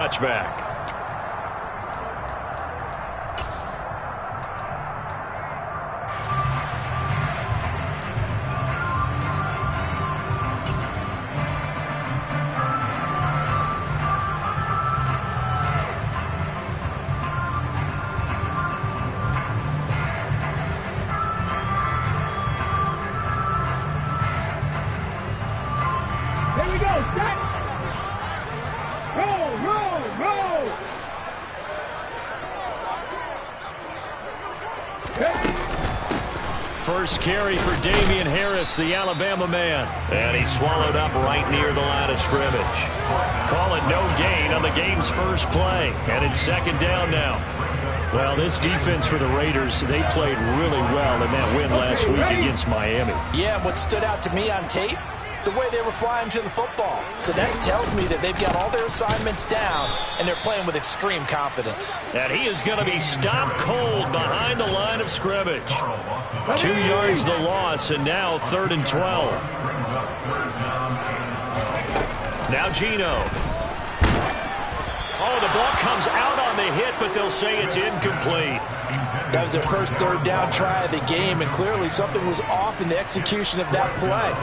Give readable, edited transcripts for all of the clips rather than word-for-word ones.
Touchback. Here we go, set! Roll, roll, roll! First carry for Damian Harris, the Alabama man. And he swallowed up right near the line of scrimmage. Call it no gain on the game's first play. And it's second down now. Well, this defense for the Raiders, they played really well in that win last week against Miami. Yeah, what stood out to me on tape, the way they were flying to the football. So that tells me that they've got all their assignments down, and they're playing with extreme confidence. And he is going to be stopped cold behind the line of scrimmage. 2 yards the loss, and now 3rd and 12. Now Geno. Oh, the ball comes out on the hit, but they'll say it's incomplete. That was their first third down try of the game, and clearly something was off in the execution of that play.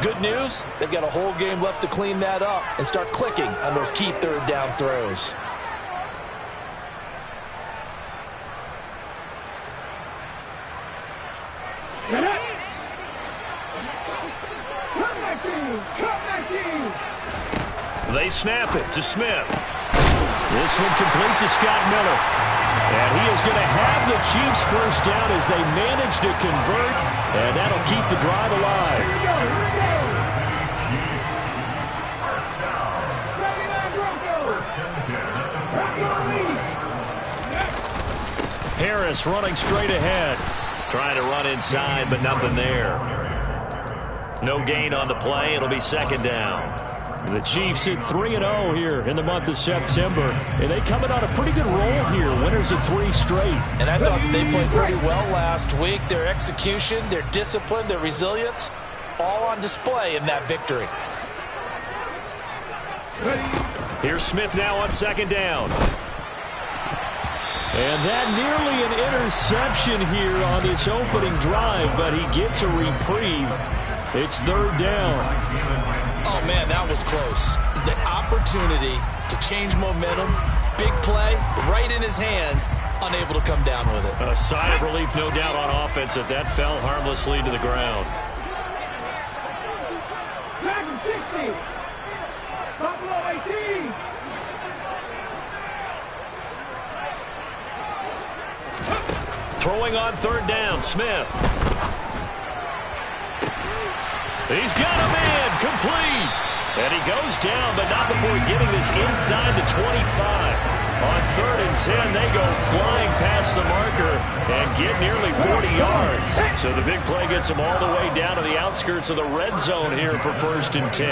Good news, they've got a whole game left to clean that up and start clicking on those key third down throws. They snap it to Smith. This one complete to Scott Miller. And he is going to have the Chiefs first down as they manage to convert, and that'll keep the drive alive. Harris running straight ahead. Trying to run inside, but nothing there. No gain on the play. It'll be second down. The Chiefs hit 3-0 here in the month of September, and they coming on a pretty good roll here, winners of 3 straight. And I thought they played pretty well last week. Their execution, their discipline, their resilience, all on display in that victory. Here's Smith now on second down. And that nearly an interception here on this opening drive, but he gets a reprieve. It's 3rd down. Oh, man, that was close. The opportunity to change momentum, big play, right in his hands, unable to come down with it. A sigh of relief, no doubt, on offense that fell harmlessly to the ground. Dragon 60! Buffalo 18! Throwing on 3rd down, Smith. He's got a man, complete. And he goes down, but not before getting this inside the 25. On 3rd and 10, they go flying past the marker and get nearly 40 yards. So the big play gets them all the way down to the outskirts of the red zone here for 1st and 10.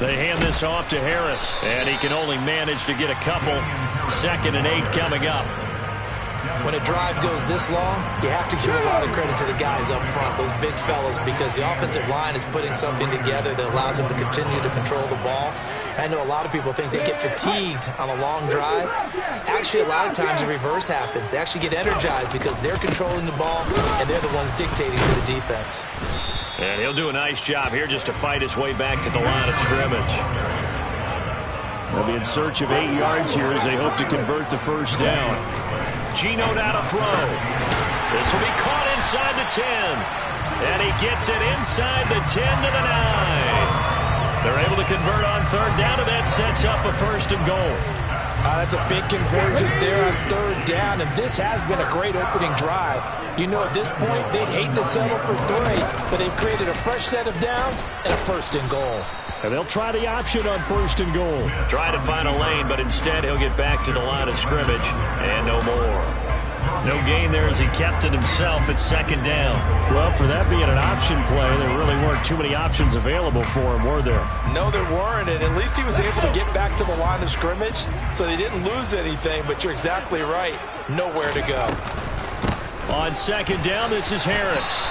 They hand this off to Harris, and he can only manage to get a couple. 2nd and 8 coming up. When a drive goes this long, you have to give a lot of credit to the guys up front, those big fellas, because the offensive line is putting something together that allows them to continue to control the ball. I know a lot of people think they get fatigued on a long drive. Actually, a lot of times the reverse happens. They actually get energized because they're controlling the ball, and they're the ones dictating to the defense. And he'll do a nice job here just to fight his way back to the line of scrimmage. They'll be in search of 8 yards here as they hope to convert the first down. Geno now to throw. This will be caught inside the 10. And he gets it inside the 10 to the 9. They're able to convert on 3rd down, and that sets up a 1st and goal. That's a big conversion there on 3rd down, and this has been a great opening drive. You know, at this point, they'd hate to settle for 3, but they've created a fresh set of downs and a 1st and goal. And they'll try the option on 1st and goal. Try to find a lane, but instead he'll get back to the line of scrimmage, and no more. No gain there as he kept it himself at 2nd down. Well, for that being an option play, there really weren't too many options available for him, were there? No, there weren't, and at least he was able to get back to the line of scrimmage, so they didn't lose anything, but you're exactly right. Nowhere to go. On 2nd down, this is Harris.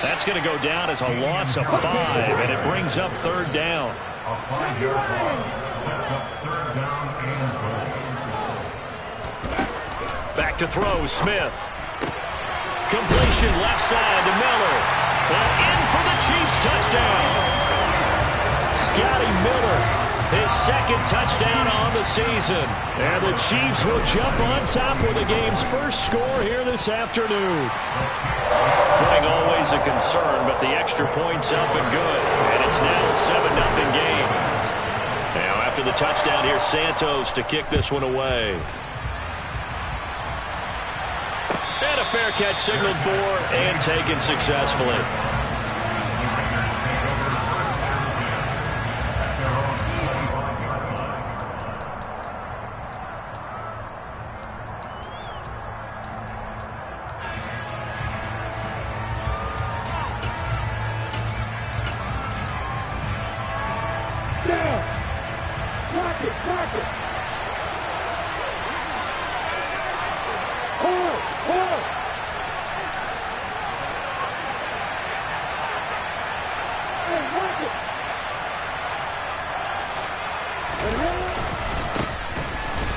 That's going to go down as a loss of 5, and it brings up 3rd down. to throw, Smith. Completion left side to Miller. And in for the Chiefs touchdown. Scotty Miller, his second touchdown on the season. And the Chiefs will jump on top with the game's first score here this afternoon. Footing always a concern, but the extra point's up and good. And it's now a 7-0 game. Now after the touchdown, here's Santos to kick this one away. And a fair catch signaled for and taken successfully.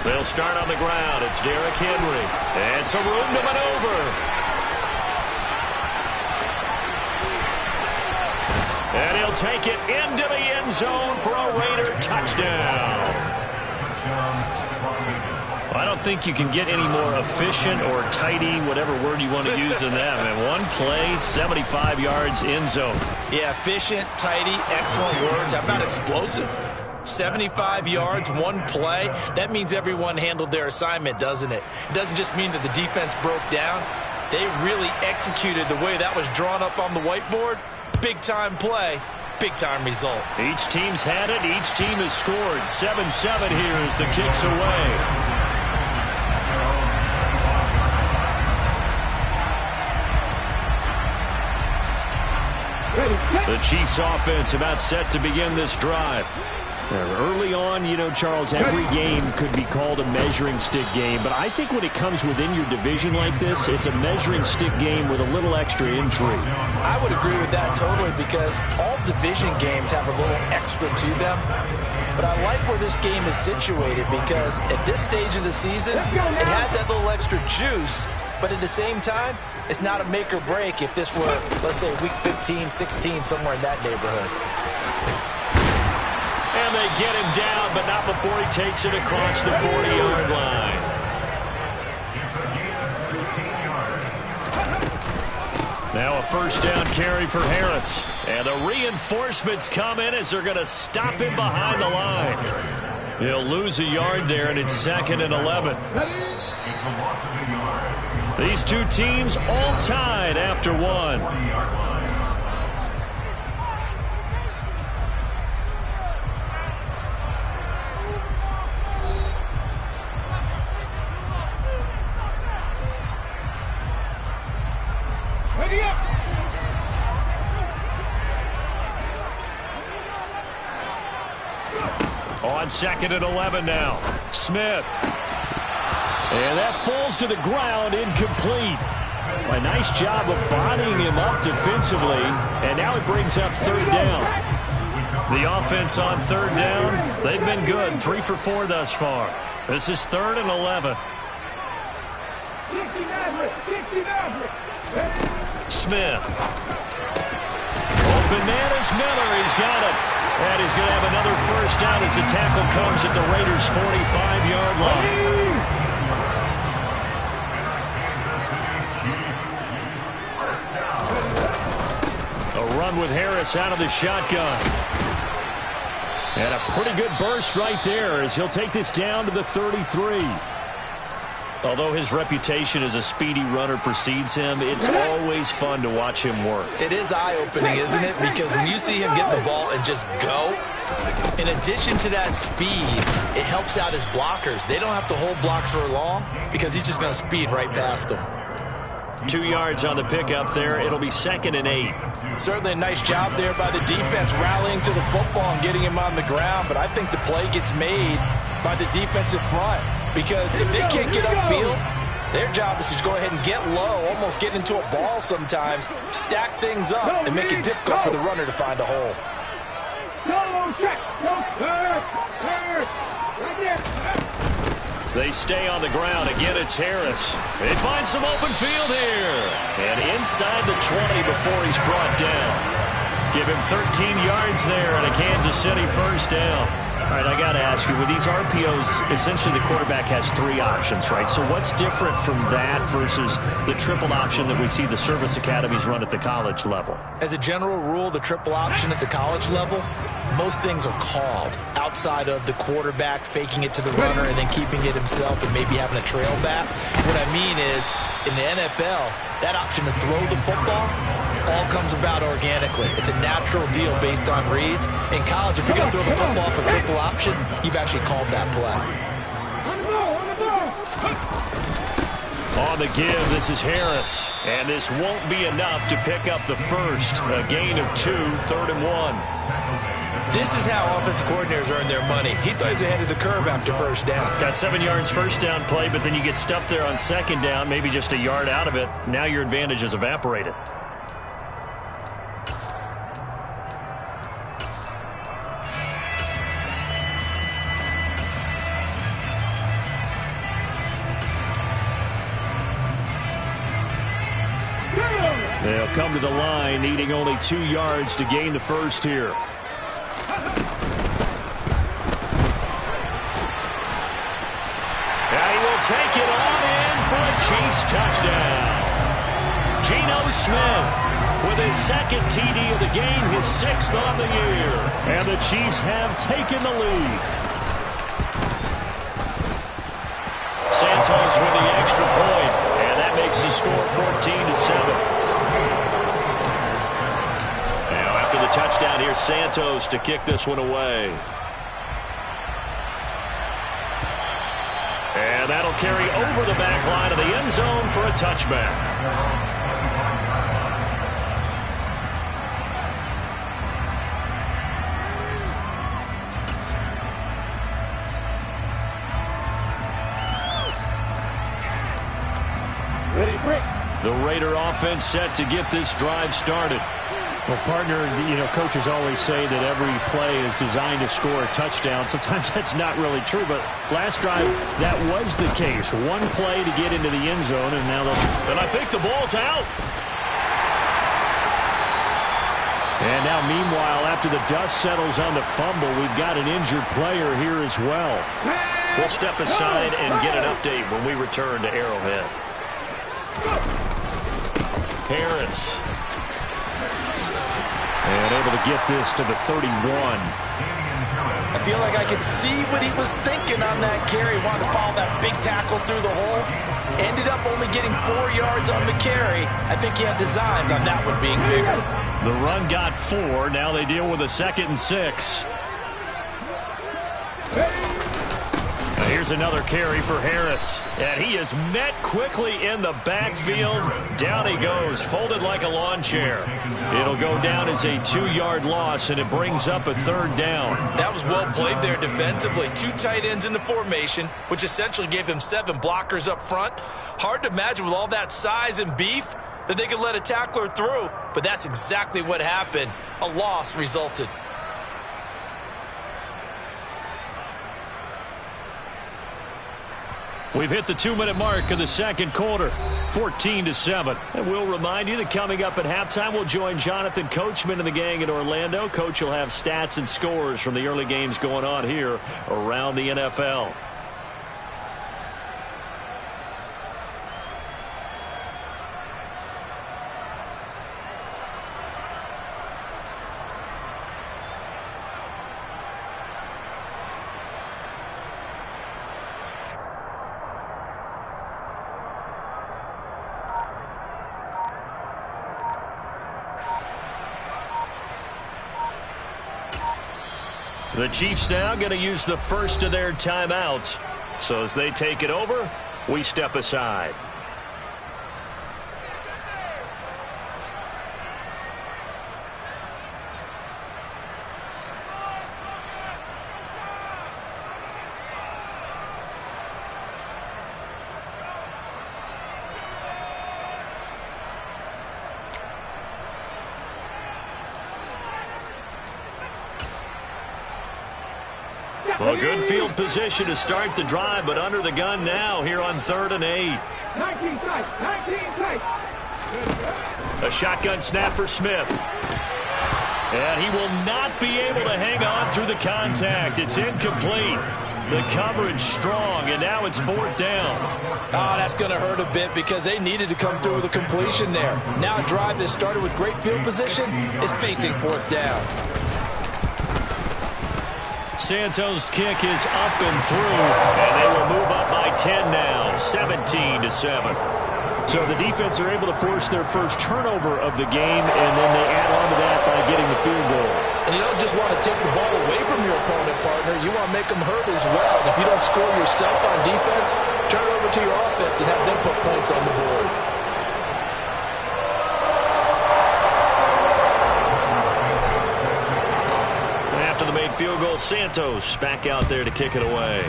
They'll start on the ground. It's Derrick Henry. And some room to maneuver. And he'll take it into the end zone for a Raider touchdown. I don't think you can get any more efficient or tidy, whatever word you want to use in that. And one play, 75 yards end zone. Yeah, efficient, tidy, excellent words. How about explosive? 75 yards, one play. That means everyone handled their assignment, doesn't it? It doesn't just mean that the defense broke down. They really executed the way that was drawn up on the whiteboard. Big-time play, big-time result. Each team's had it. Each team has scored. 7-7 here as the kick's away. The Chiefs offense about set to begin this drive. Early on, you know, Charles, every game could be called a measuring stick game, but I think when it comes within your division like this, it's a measuring stick game with a little extra intrigue. I would agree with that totally, because all division games have a little extra to them. But I like where this game is situated, because at this stage of the season, it has that little extra juice, but at the same time, it's not a make or break if this were, let's say, week 15, 16, somewhere in that neighborhood. And they get him down, but not before he takes it across the 40-yard line. Now a first down carry for Harris. And the reinforcements come in as they're going to stop him behind the line. He'll lose a yard there, and it's 2nd and 11. These two teams all tied after one. On 2nd and 11 now. Smith. And that falls to the ground, incomplete. A nice job of bodying him up defensively. And now it brings up 3rd down. The offense on 3rd down, they've been good. 3 for 4 thus far. This is 3rd and 11. Smith. Bananas Miller, he's got it. And he's going to have another first down as the tackle comes at the Raiders' 45-yard line. A run with Harris out of the shotgun. And a pretty good burst right there as he'll take this down to the 33. Although his reputation as a speedy runner precedes him, it's always fun to watch him work. It is eye-opening, isn't it? Because when you see him get the ball and just go, in addition to that speed, it helps out his blockers. They don't have to hold blocks for long because he's just going to speed right past them. 2 yards on the pickup there. It'll be 2nd and 8. Certainly a nice job there by the defense rallying to the football and getting him on the ground, but I think the play gets made by the defensive front. Because if they can't get upfield, their job is to go ahead and get low, almost get into a ball sometimes, stack things up, and make it difficult for the runner to find a hole. They stay on the ground. Again, it's Harris. They find some open field here. And inside the 20 before he's brought down. Give him 13 yards there and a Kansas City first down. All right, I got to ask you, with these RPOs, essentially the quarterback has 3 options, right? So what's different from that versus the triple option that we see the service academies run at the college level? As a general rule, the triple option at the college level, most things are called outside of the quarterback faking it to the runner and then keeping it himself and maybe having a trail back. What I mean is, in the NFL, that option to throw the football all comes about organically. It's a natural deal based on reads. In college, if you're going to throw the football for triple option, you've actually called that play. On the give, this is Harris. And this won't be enough to pick up the first. A gain of 2, 3rd and 1. This is how offensive coordinators earn their money. He thought he was ahead of the curve after first down. Got 7 yards first down play, but then you get stuffed there on second down, maybe just a yard out of it. Now your advantage is evaporated. They'll come to the line, needing only 2 yards to gain the first here. Now he will take it on in for a Chiefs touchdown. Geno Smith with his 2nd TD of the game, his 6th on the year. And the Chiefs have taken the lead. Santos with the extra point, and that makes the score 14-7. The touchdown here, Santos to kick this one away. And that'll carry over the back line of the end zone for a touchback. Ready, break. The Raider offense set to get this drive started. Well, partner, coaches always say that every play is designed to score a touchdown. Sometimes that's not really true, but last drive, that was the case. One play to get into the end zone, and now and I think the ball's out. And now, meanwhile, after the dust settles on the fumble, we've got an injured player here as well. We'll step aside and get an update when we return to Arrowhead. Harris. And able to get this to the 31. I feel like I could see what he was thinking on that carry. Wanted to follow that big tackle through the hole. Ended up only getting 4 yards on the carry. I think he had designs on that one being bigger. The run got 4. Now they deal with a 2nd and 6. Now here's another carry for Harris. And he is met quickly in the backfield. Down he goes, folded like a lawn chair. It'll go down as a 2-yard loss, and it brings up a 3rd down. That was well played there defensively. 2 tight ends in the formation, which essentially gave them 7 blockers up front. Hard to imagine with all that size and beef that they could let a tackler through, but that's exactly what happened. A loss resulted. We've hit the 2-minute mark of the 2nd quarter, 14-7. And we'll remind you that coming up at halftime, we'll join Jonathan Coachman and the gang in Orlando. Coach will have stats and scores from the early games going on here around the NFL. The Chiefs now going to use the first of their timeouts. So as they take it over, we step aside. Well, good field position to start the drive, but under the gun now here on 3rd and 8. 19 tight, 19 tight. A shotgun snap for Smith. And he will not be able to hang on through the contact. It's incomplete. The coverage strong, and now it's 4th down. Oh, that's going to hurt a bit because they needed to come through with a completion there. Now a drive that started with great field position is facing 4th down. Santos' kick is up and through, and they will move up by 10 now, 17-7. So the defense are able to force their first turnover of the game, and then they add on to that by getting the field goal. And you don't just want to take the ball away from your opponent, partner. You want to make them hurt as well. And if you don't score yourself on defense, turn it over to your offense and have them put points on the board. After the made field goal, Santos back out there to kick it away.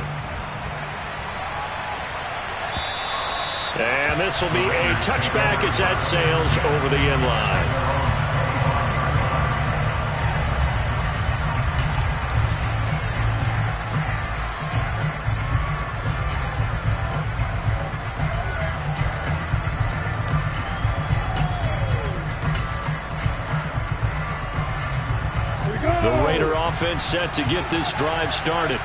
And this will be a touchback as that sails over the end line. The Raider offense set to get this drive started.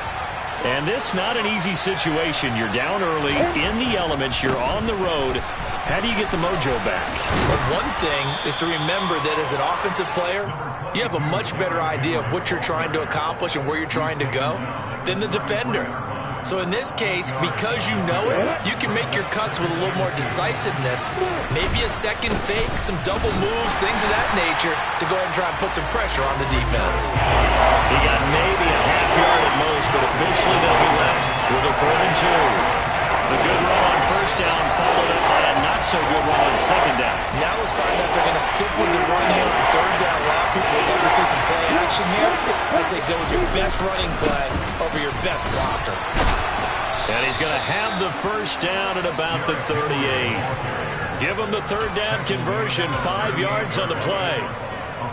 And this not an easy situation. You're down early, in the elements, you're on the road. How do you get the mojo back? Well, one thing is to remember that as an offensive player, you have a much better idea of what you're trying to accomplish and where you're trying to go than the defender. So in this case, because you know it, you can make your cuts with a little more decisiveness, maybe a second fake, some double moves, things of that nature, to go ahead and try and put some pressure on the defense. He got maybe a half yard at most, but officially they'll be left with a 3rd and 2. The good run on 1st down followed up by a not-so-good run on 2nd down. Now let's find out if they're going to stick with the run here on 3rd down. A lot of people would love to see some play action here. I say go with your best running play over your best blocker. And he's going to have the 1st down at about the 38. Give him the 3rd down conversion, 5 yards on the play.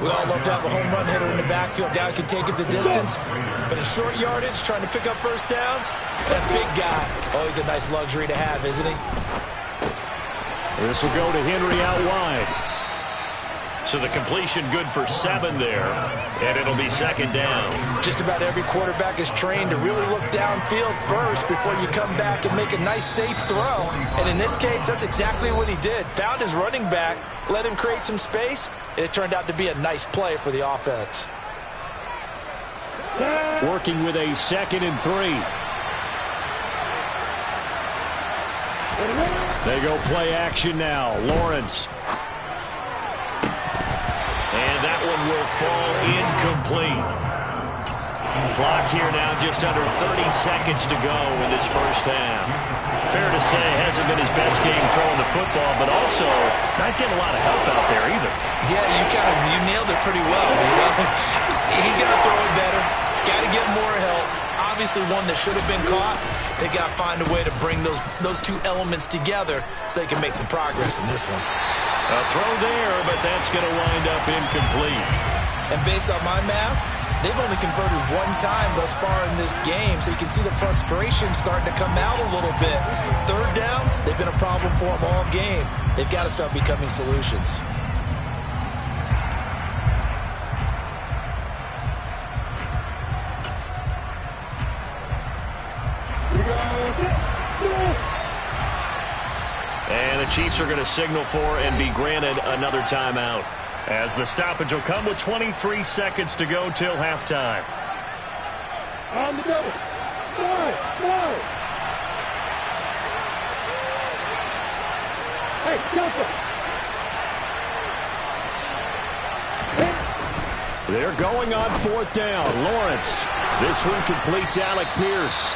We all love to have a home run hitter in the backfield. Guy who can take it the distance. But in short yardage, trying to pick up 1st downs, that big guy, always a nice luxury to have, isn't he? This will go to Henry out wide. So the completion good for 7 there, and it'll be 2nd down. Just about every quarterback is trained to really look downfield first before you come back and make a nice, safe throw. And in this case, that's exactly what he did. Found his running back, let him create some space, and it turned out to be a nice play for the offense. Working with a 2nd and 3. They go play action now. Lawrence. And that one will fall incomplete. Clock here now just under 30 seconds to go in this 1st half. Fair to say, hasn't been his best game throwing the football, but also not getting a lot of help out there either. Yeah, you nailed it pretty well. You know? He's got to throw it better. Got to get more help. Obviously one that should have been caught. They got to find a way to bring those two elements together so they can make some progress in this one. A throw there, but that's going to wind up incomplete. And based on my math, they've only converted 1 time thus far in this game, so you can see the frustration starting to come out a little bit. 3rd downs, they've been a problem for them all game. They've got to start becoming solutions. And the Chiefs are going to signal for and be granted another timeout, as the stoppage will come with 23 seconds to go till halftime. On the double. No. Hey, jumper. They're going on 4th down. Lawrence. This one completes Alec Pierce.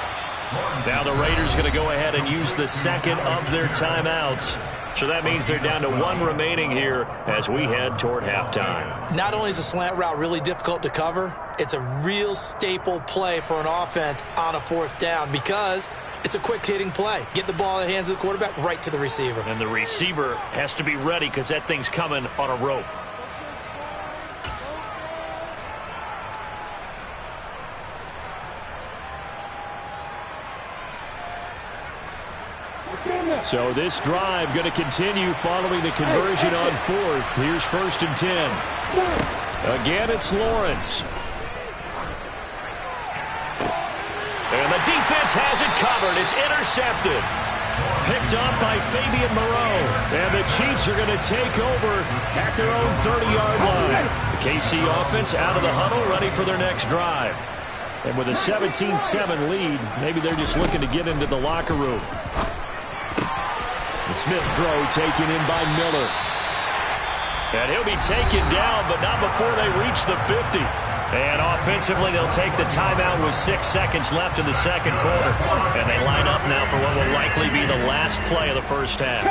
Now the Raiders going to go ahead and use the 2nd of their timeouts. So that means they're down to 1 remaining here as we head toward halftime. Not only is a slant route really difficult to cover, it's a real staple play for an offense on a 4th down because it's a quick-hitting play. Get the ball in the hands of the quarterback right to the receiver. And the receiver has to be ready because that thing's coming on a rope. So this drive going to continue following the conversion on fourth. Here's 1st and 10. Again, it's Lawrence. And the defense has it covered. It's intercepted. Picked up by Fabian Moreau. And the Chiefs are going to take over at their own 30-yard line. The KC offense out of the huddle, ready for their next drive. And with a 17-7 lead, maybe they're just looking to get into the locker room. The Smith throw taken in by Miller. And he'll be taken down, but not before they reach the 50. And offensively, they'll take the timeout with 6 seconds left in the second quarter. And they line up now for what will likely be the last play of the first half.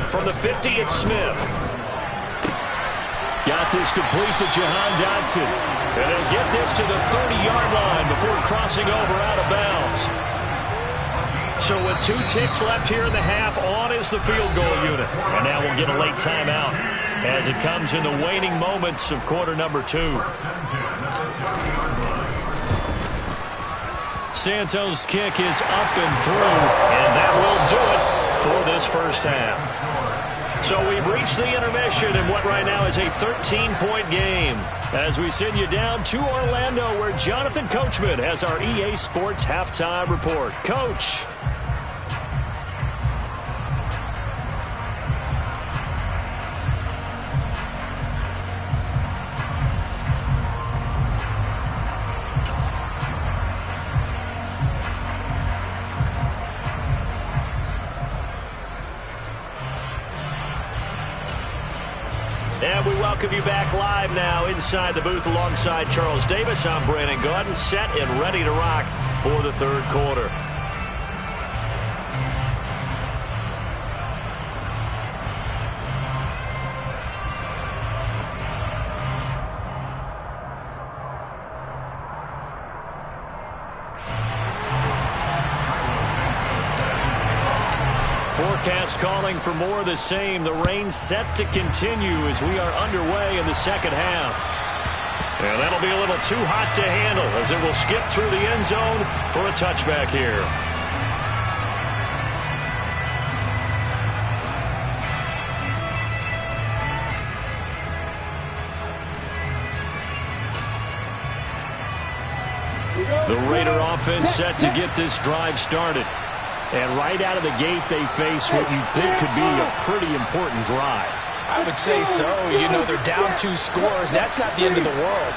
From the 50, it's Smith. Got this complete to Jahan Dotson. And they'll get this to the 30-yard line before crossing over out of bounds. So with 2 ticks left here in the half, on is the field goal unit. And now we'll get a late timeout as it comes in the waning moments of quarter number 2. Santos' kick is up and through, and that will do it for this first half. So we've reached the intermission in what right now is a 13-point game as we send you down to Orlando where Jonathan Coachman has our EA Sports Halftime Report. Coach. And we welcome you back live now inside the booth alongside Charles Davis. I'm Brandon Gaudin, set and ready to rock for the third quarter. Forecast calling for more of the same. The rain set to continue as we are underway in the second half. And that'll be a little too hot to handle as it will skip through the end zone for a touchback here. The Raider offense set to get this drive started. And right out of the gate, they face what you think could be a pretty important drive. I would say so. You know, they're down 2 scores. That's not the end of the world.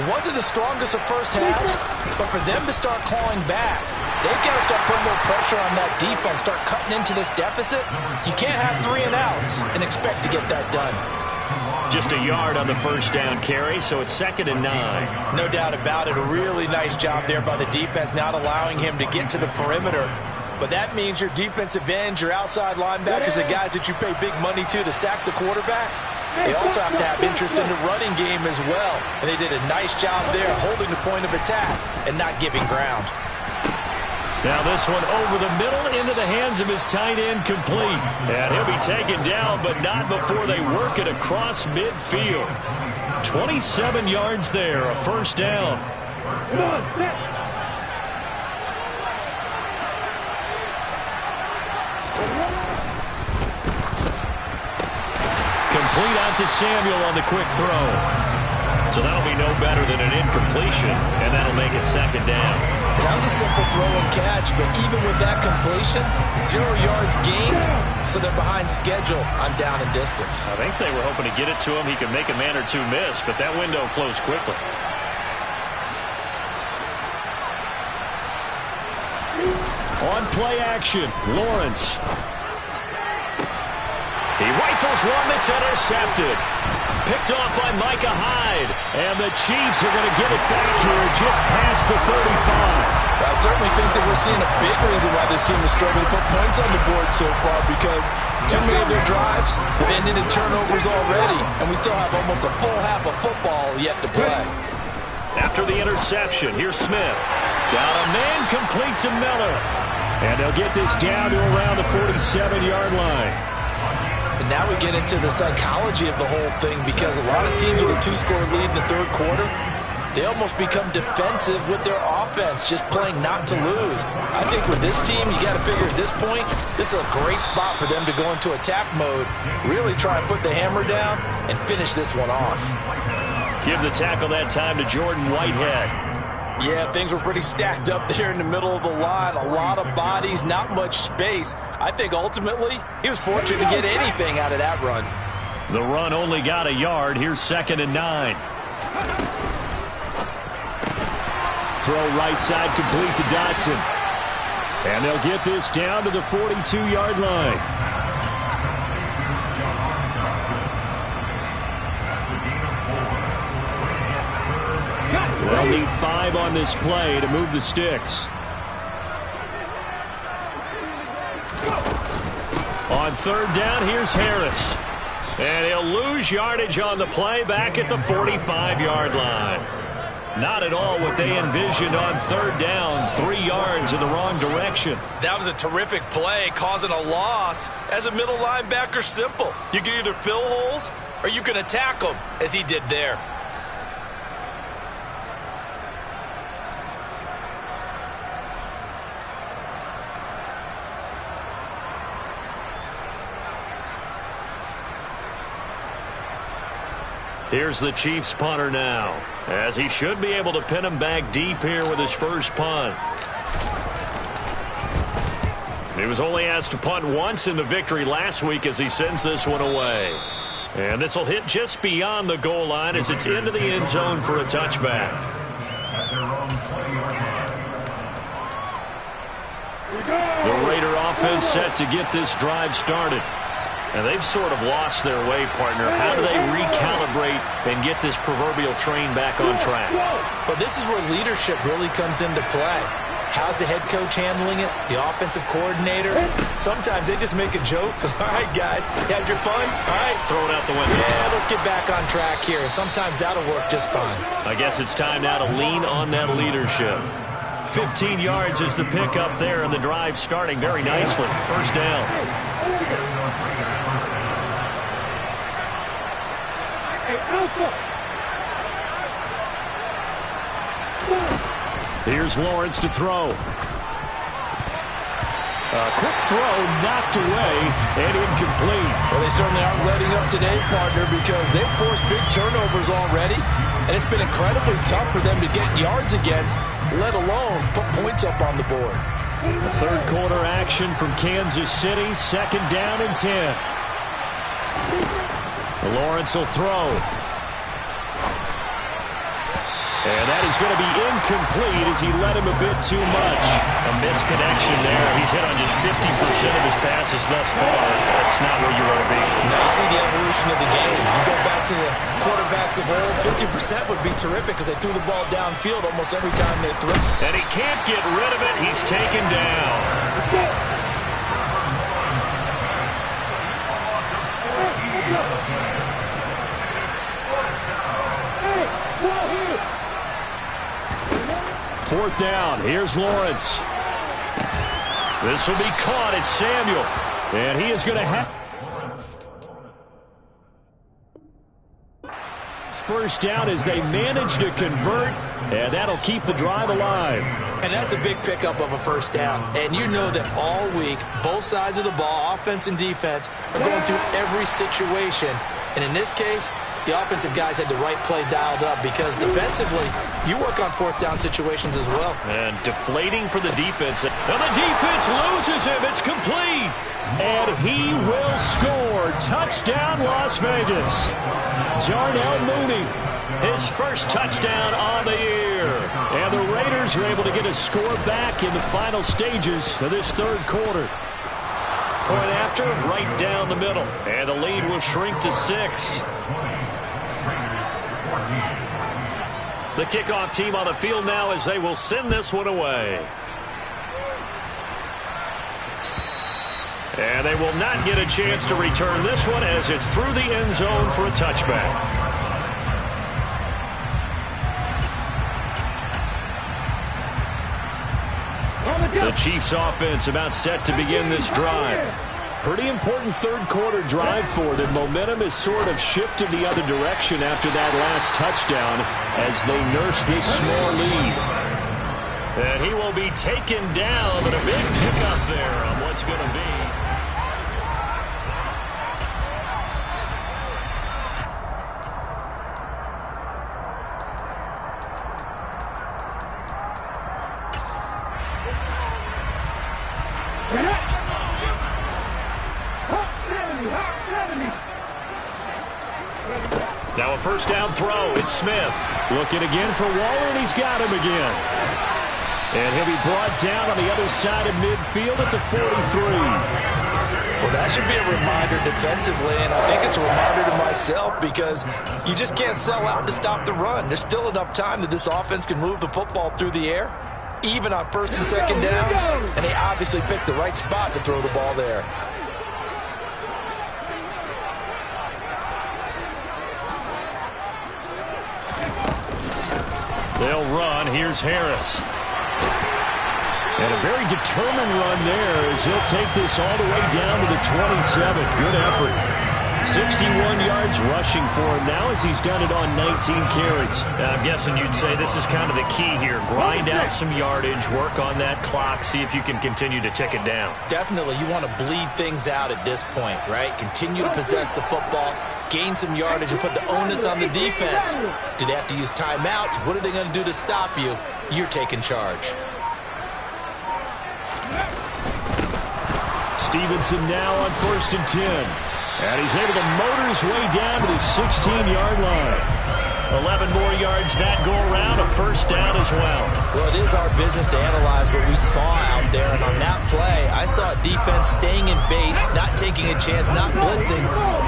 It wasn't the strongest of first halves, but for them to start clawing back, they've got to start putting a little pressure on that defense, start cutting into this deficit. You can't have 3 and outs and expect to get that done. Just a yard on the first down carry, so it's 2nd and 9. No doubt about it. A really nice job there by the defense, not allowing him to get to the perimeter. But that means your defensive ends, your outside linebackers, the guys that you pay big money to sack the quarterback, they also have to have interest in the running game as well. And they did a nice job there holding the point of attack and not giving ground. Now this one over the middle into the hands of his tight end, complete. And he'll be taken down, but not before they work it across midfield. 27 yards there, a first down. Complete out to Samuel on the quick throw. So that'll be no better than an incompletion, and that'll make it 2nd down. That was a simple throw and catch, but even with that completion, 0 yards gained, so they're behind schedule on down and distance. I think they were hoping to get it to him. He could make a man or 2 miss, but that window closed quickly. On play action, Lawrence. He rifles one that's intercepted. Picked off by Micah Hyde. And the Chiefs are going to get it back here just past the 35. I certainly think that we're seeing a big reason why this team is struggling to put points on the board so far, because too many of their drives have ended in turnovers already, and we still have almost a full half of football yet to play. After the interception, here's Smith. Got a man complete to Miller. And they'll get this down to around the 47-yard line. And now we get into the psychology of the whole thing, because a lot of teams with a 2-score lead in the third quarter, they almost become defensive with their offense, just playing not to lose. I think with this team, you got to figure at this point, this is a great spot for them to go into attack mode, really try and put the hammer down and finish this one off. Give the tackle that time to Jordan Whitehead. Yeah, things were pretty stacked up there in the middle of the line. A lot of bodies, not much space. I think ultimately he was fortunate to get anything out of that run. The run only got a yard. Here's 2nd and 9. Throw right side complete to Dotson. And they'll get this down to the 42-yard line. They'll need 5 on this play to move the sticks. On 3rd down, here's Harris. And he'll lose yardage on the play back at the 45-yard line. Not at all what they envisioned on 3rd down. 3 yards in the wrong direction. That was a terrific play, causing a loss. As a middle linebacker, simple. You can either fill holes or you can attack them, as he did there. Here's the Chiefs punter now, as he should be able to pin him back deep here with his first punt. He was only asked to punt once in the victory last week as he sends this one away. And this will hit just beyond the goal line as it's into the end zone for a touchback. The Raider offense set to get this drive started. And they've sort of lost their way, partner. How do they recalibrate and get this proverbial train back on track? Well, this is where leadership really comes into play. How's the head coach handling it? The offensive coordinator? Sometimes they just make a joke. All right, guys, you had your fun? All right. Throw it out the window. Yeah, let's get back on track here. And sometimes that'll work just fine. I guess it's time now to lean on that leadership. 15 yards is the pickup there, and the drive starting very nicely. 1st down. Here's Lawrence to throw. A quick throw knocked away and incomplete. Well, they certainly aren't letting up today, partner, because they've forced big turnovers already, and it's been incredibly tough for them to get yards against, let alone put points up on the board. The 3rd quarter action from Kansas City, 2nd down and 10. Lawrence will throw. And that is going to be incomplete as he led him a bit too much. A misconnection there. He's hit on just 50% of his passes thus far. That's not where you want to be. Now you see the evolution of the game. You go back to the quarterbacks of old, 50% would be terrific because they threw the ball downfield almost every time they threw. And he can't get rid of it. He's taken down. Fourth down. Here's Lawrence. This will be caught. It's Samuel. And he is going to have... First down as they manage to convert, and that'll keep the drive alive. And that's a big pickup of a 1st down. And you know that all week, both sides of the ball, offense and defense, are going through every situation. And in this case, the offensive guys had the right play dialed up because defensively, you work on 4th down situations as well. And deflating for the defense. And the defense loses him. It's complete. And he will score. Touchdown, Las Vegas. Darnell Mooney. His first touchdown on the year. And the Raiders are able to get a score back in the final stages of this 3rd quarter. Point after, right down the middle. And the lead will shrink to 6. The kickoff team on the field now as they will send this one away. And they will not get a chance to return this one as it's through the end zone for a touchback. The Chiefs offense about set to begin this drive. Pretty important third-quarter drive for them. Momentum has sort of shifted the other direction after that last touchdown as they nurse this small lead. And he will be taken down, but a big pickup there on what's going to be. Now a first down throw. It's Smith. Looking again for Waller, and he's got him again. And he'll be brought down on the other side of midfield at the 43. Well, that should be a reminder defensively, and I think it's a reminder to myself because you just can't sell out to stop the run. There's still enough time that this offense can move the football through the air, even on first and second downs, and they obviously picked the right spot to throw the ball there. They'll run. Here's Harris. And a very determined run there as he'll take this all the way down to the 27. Good effort. 61 yards rushing for him now as he's done it on 19 carries. I'm guessing you'd say this is kind of the key here. Grind out some yardage, work on that clock, see if you can continue to tick it down. Definitely. You want to bleed things out at this point, right? Continue to possess the football, gain some yardage, and put the onus on the defense. Do they have to use timeouts? What are they going to do to stop you? You're taking charge. Stevenson now on 1st and 10. And he's able to motor his way down to the 16-yard line. 11 more yards that go around, a first down as well. Well, it is our business to analyze what we saw out there. And on that play, I saw a defense staying in base, not taking a chance, not blitzing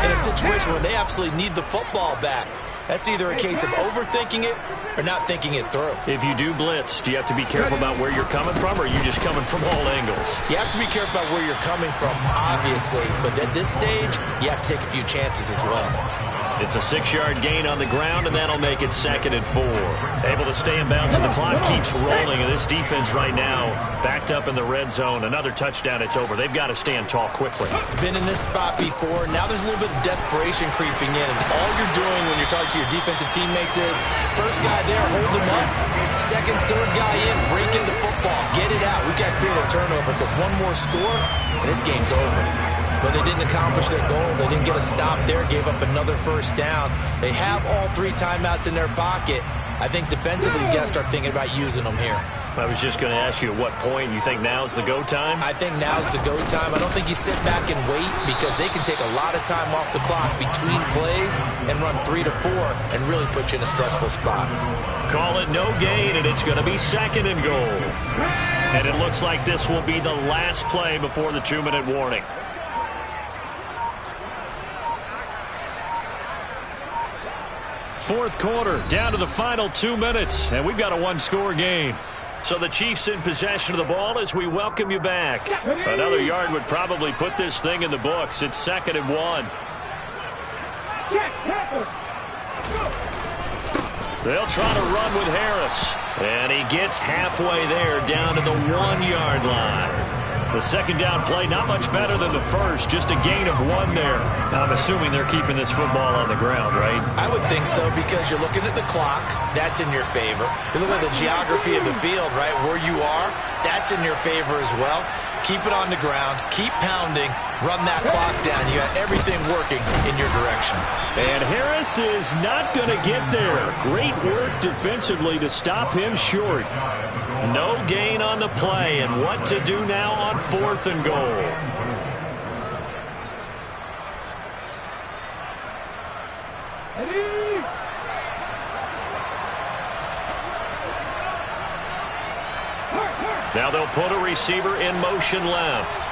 in a situation where they absolutely need the football back. That's either a case of overthinking it or not thinking it through. If you do blitz, do you have to be careful about where you're coming from, or are you just coming from all angles? You have to be careful about where you're coming from, obviously. But at this stage, you have to take a few chances as well. It's a 6-yard gain on the ground, and that'll make it 2nd and 4. Able to stay in bounds, and the clock keeps rolling. And this defense right now backed up in the red zone. Another touchdown, it's over. They've got to stand tall quickly. Been in this spot before. Now there's a little bit of desperation creeping in. And all you're doing when you're talking to your defensive teammates is, first guy there, hold them up. Second, third guy in, break into football. Get it out. We've got to create a turnover because one more score, and this game's over. But they didn't accomplish their goal. They didn't get a stop there, gave up another first down. They have all 3 timeouts in their pocket. I think defensively, you got to start thinking about using them here. I was just going to ask you at what point you think now's the go time? I think now's the go time. I don't think you sit back and wait because they can take a lot of time off the clock between plays and run 3 to 4 and really put you in a stressful spot. Call it no gain, and it's going to be 2nd and goal. And it looks like this will be the last play before the 2-minute warning. Fourth quarter, down to the final 2 minutes, and we've got a 1-score game. So the Chiefs in possession of the ball as we welcome you back. Another yard would probably put this thing in the books. It's 2nd and 1. They'll try to run with Harris, and he gets halfway there down to the 1-yard line. The 2nd down play, not much better than the first, just a gain of 1 there. I'm assuming they're keeping this football on the ground, right? I would think so because you're looking at the clock. That's in your favor. You're looking at the geography of the field, right? Where you are, that's in your favor as well. Keep it on the ground. Keep pounding. Run that clock down. You got everything working in your direction. And Harris is not going to get there. Great work defensively to stop him short. No gain on the play, and what to do now on 4th and goal. Now they'll put a receiver in motion left.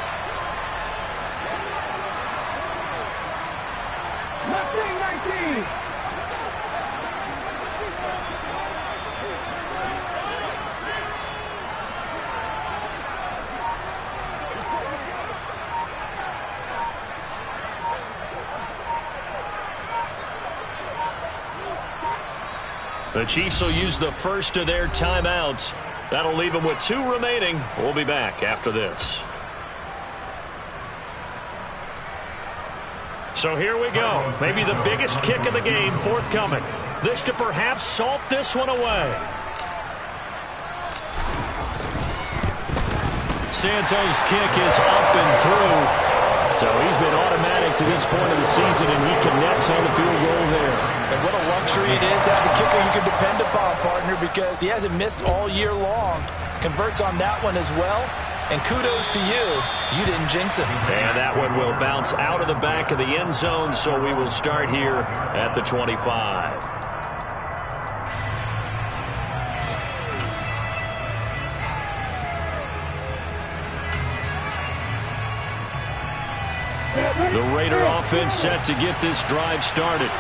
The Chiefs will use the first of their timeouts. That'll leave them with 2 remaining. We'll be back after this. So here we go. Maybe the biggest kick of the game forthcoming. This to perhaps salt this one away. Santos' kick is up and through. So he's been automatic to this point of the season, and he connects on the field goal there. And what a luxury it is to have a kicker you can depend upon, partner, because he hasn't missed all year long. Converts on that one as well. And kudos to you. You didn't jinx him. And that one will bounce out of the back of the end zone, so we will start here at the 25. The Raider offense set to get this drive started.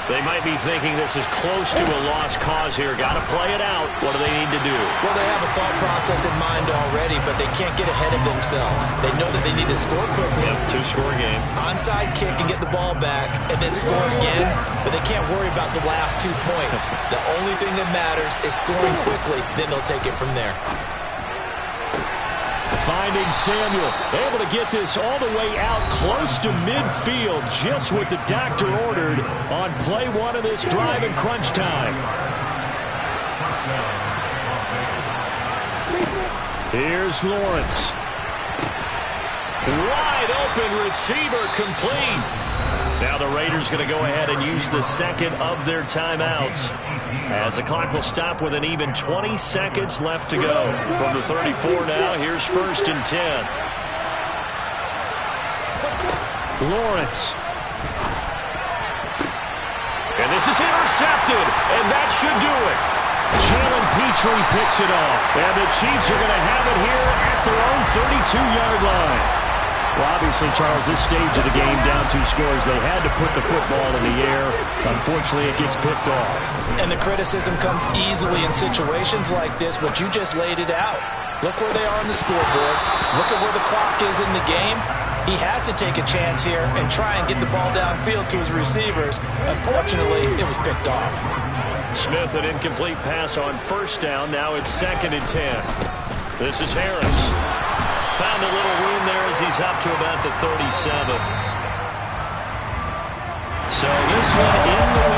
They might be thinking this is close to a lost cause here. Got to play it out. What do they need to do? Well, they have a thought process in mind already, but they can't get ahead of themselves. They know that they need to score quickly. Yep, two-score game. Onside kick and get the ball back and then score again, but they can't worry about the last 2 points. The only thing that matters is scoring quickly, then they'll take it from there. Finding Samuel, able to get this all the way out close to midfield, just what the doctor ordered on play one of this drive in crunch time. Here's Lawrence. Wide open receiver, complete. Now the Raiders going to go ahead and use the second of their timeouts, as the clock will stop with an even 20 seconds left to go. From the 34 now, here's 1st and 10. Lawrence. And this is intercepted, and that should do it. Jalen Petrie picks it off. And the Chiefs are going to have it here at their own 32-yard line. Well, obviously, Charles, this stage of the game, down 2 scores, they had to put the football in the air. Unfortunately, it gets picked off. And the criticism comes easily in situations like this, but you just laid it out. Look where they are on the scoreboard. Look at where the clock is in the game. He has to take a chance here and try and get the ball downfield to his receivers. Unfortunately, it was picked off. Smith, an incomplete pass on 1st down. Now it's 2nd and 10. This is Harris. Found a little room there as he's up to about the 37. So this one in the